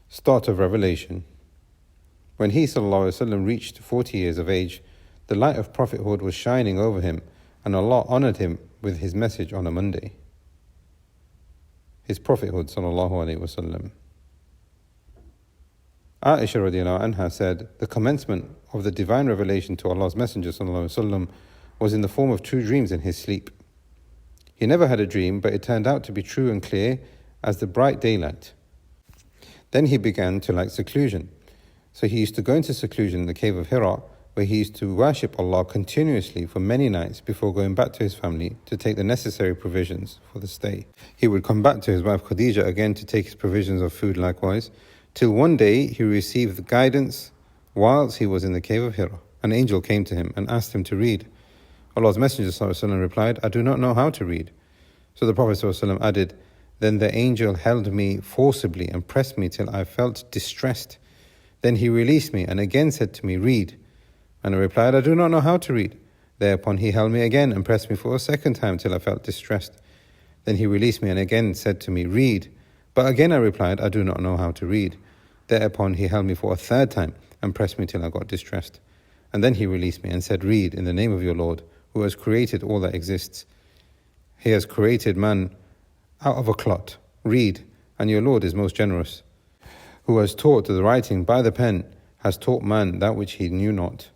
Start of revelation. When he ﷺ reached 40 years of age, the light of prophethood was shining over him, and Allah honoured him with his message on a Monday. His prophethood ﷺ. Aisha radiallahu anha said, the commencement of the divine revelation to Allah's Messenger ﷺ was in the form of true dreams in his sleep. He never had a dream, but it turned out to be true and clear as the bright daylight. Then he began to like seclusion. So he used to go into seclusion in the cave of Hira, where he used to worship Allah continuously for many nights before going back to his family to take the necessary provisions for the stay. He would come back to his wife Khadija again to take his provisions of food likewise, till one day he received the guidance whilst he was in the cave of Hira. An angel came to him and asked him to read. Allah's Messenger ﷺ replied, I do not know how to read. So the Prophet ﷺ added, then the angel held me forcibly and pressed me till I felt distressed. Then he released me and again said to me, read. And I replied, I do not know how to read. Thereupon he held me again and pressed me for a second time till I felt distressed. Then he released me and again said to me, read. But again I replied, I do not know how to read. Thereupon he held me for a third time and pressed me till I got distressed. And then he released me and said, read in the name of your Lord, who has created all that exists. He has created man out of a clot. Read, and your Lord is most generous. Who has taught the writing by the pen, has taught man that which he knew not.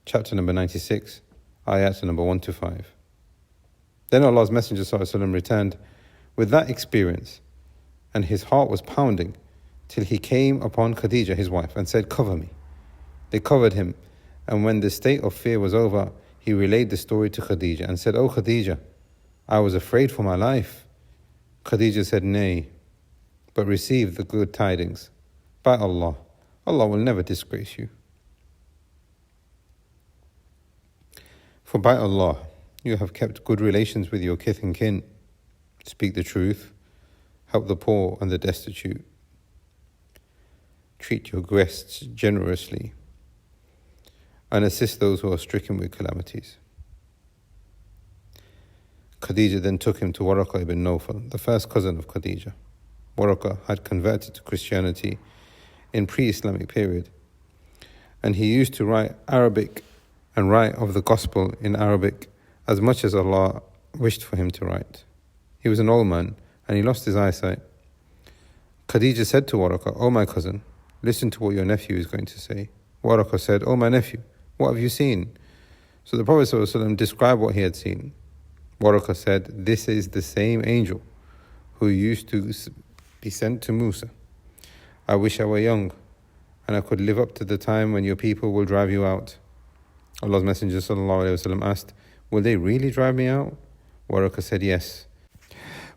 Chapter number 96, ayat number 1 to 5. Then Allah's Messenger ﷺ returned with that experience, and his heart was pounding, till he came upon Khadija, his wife, and said, cover me. They covered him, and when the state of fear was over, he relayed the story to Khadija and said, O Khadija, I was afraid for my life. Khadija said, nay, but receive the good tidings. By Allah, Allah will never disgrace you. For by Allah, you have kept good relations with your kith and kin, speak the truth, help the poor and the destitute, treat your guests generously, and assist those who are stricken with calamities. Khadija then took him to Waraqah ibn Nawfal, the first cousin of Khadija. Waraqah had converted to Christianity in pre-Islamic period, and he used to write Arabic and write of the gospel in Arabic as much as Allah wished for him to write. He was an old man and he lost his eyesight. Khadija said to Waraqah, O my cousin, listen to what your nephew is going to say. Waraqah said, O my nephew, what have you seen? So the Prophet ﷺ described what he had seen. Waraqah said, this is the same angel who used to be sent to Musa. I wish I were young and I could live up to the time when your people will drive you out. Allah's Messenger ﷺ asked, will they really drive me out? Waraqah said, yes.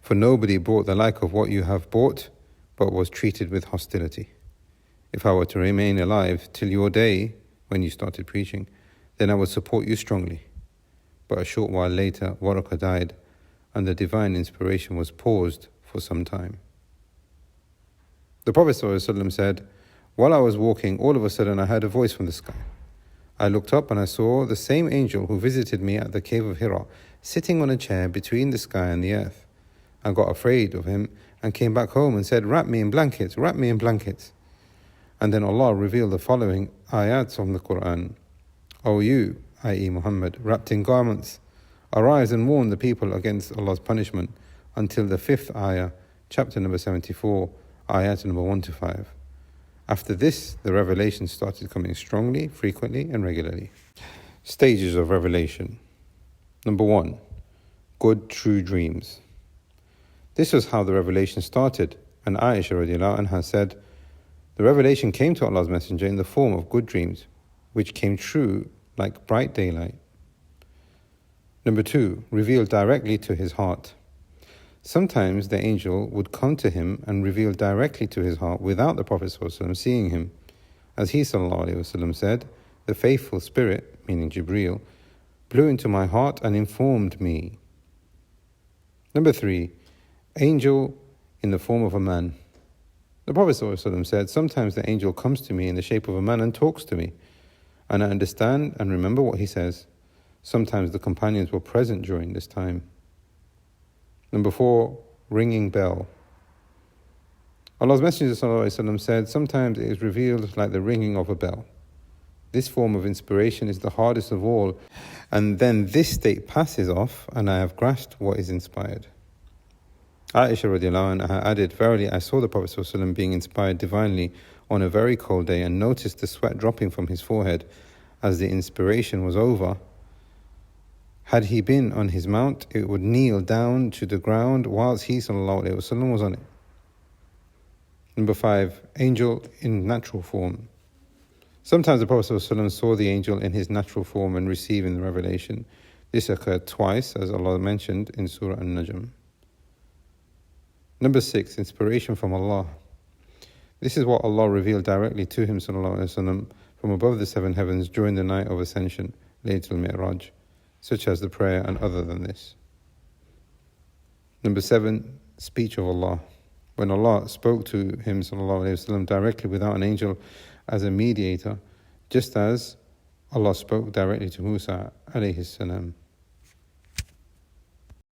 For nobody brought the like of what you have brought, but was treated with hostility. If I were to remain alive till your day, when you started preaching, then I would support you strongly. But a short while later, Waraqah died, and the divine inspiration was paused for some time. The Prophet ﷺ said, while I was walking, all of a sudden I heard a voice from the sky. I looked up and I saw the same angel who visited me at the cave of Hira, sitting on a chair between the sky and the earth. I got afraid of him and came back home and said, wrap me in blankets, wrap me in blankets. And then Allah revealed the following ayats from the Quran. O you, i.e. Muhammad, wrapped in garments, arise and warn the people against Allah's punishment until the 5th ayah, chapter number 74, ayat number 1 to 5. After this, the revelation started coming strongly, frequently and regularly. Stages of revelation. Number 1, good true dreams. This was how the revelation started, and Aisha radiallahu anha said, the revelation came to Allah's Messenger in the form of good dreams, which came true like bright daylight. Number 2, revealed directly to his heart. Sometimes the angel would come to him and reveal directly to his heart without the Prophet ﷺ seeing him. As he ﷺ said, the faithful spirit, meaning Jibreel, blew into my heart and informed me. Number 3, angel in the form of a man. The Prophet ﷺ said, sometimes the angel comes to me in the shape of a man and talks to me, and I understand and remember what he says. Sometimes the companions were present during this time. Number 4, ringing bell. Allah's Messenger ﷺ said, sometimes it is revealed like the ringing of a bell. This form of inspiration is the hardest of all, and then this state passes off, and I have grasped what is inspired. Aisha radiallahu anha added, verily I saw the Prophet ﷺ being inspired divinely on a very cold day and noticed the sweat dropping from his forehead as the inspiration was over. Had he been on his mount, it would kneel down to the ground whilst he ﷺ was on it. Number 5, angel in natural form. Sometimes the Prophet ﷺ saw the angel in his natural form and receiving the revelation. This occurred twice, as Allah mentioned in Surah An-Najm. Number 6, inspiration from Allah. This is what Allah revealed directly to him ﷺ from above the 7 heavens during the night of ascension, Laylatul Mi'raj, such as the prayer and other than this. Number 7, speech of Allah. When Allah spoke to him ﷺ directly without an angel as a mediator, just as Allah spoke directly to Musa alayhi salam.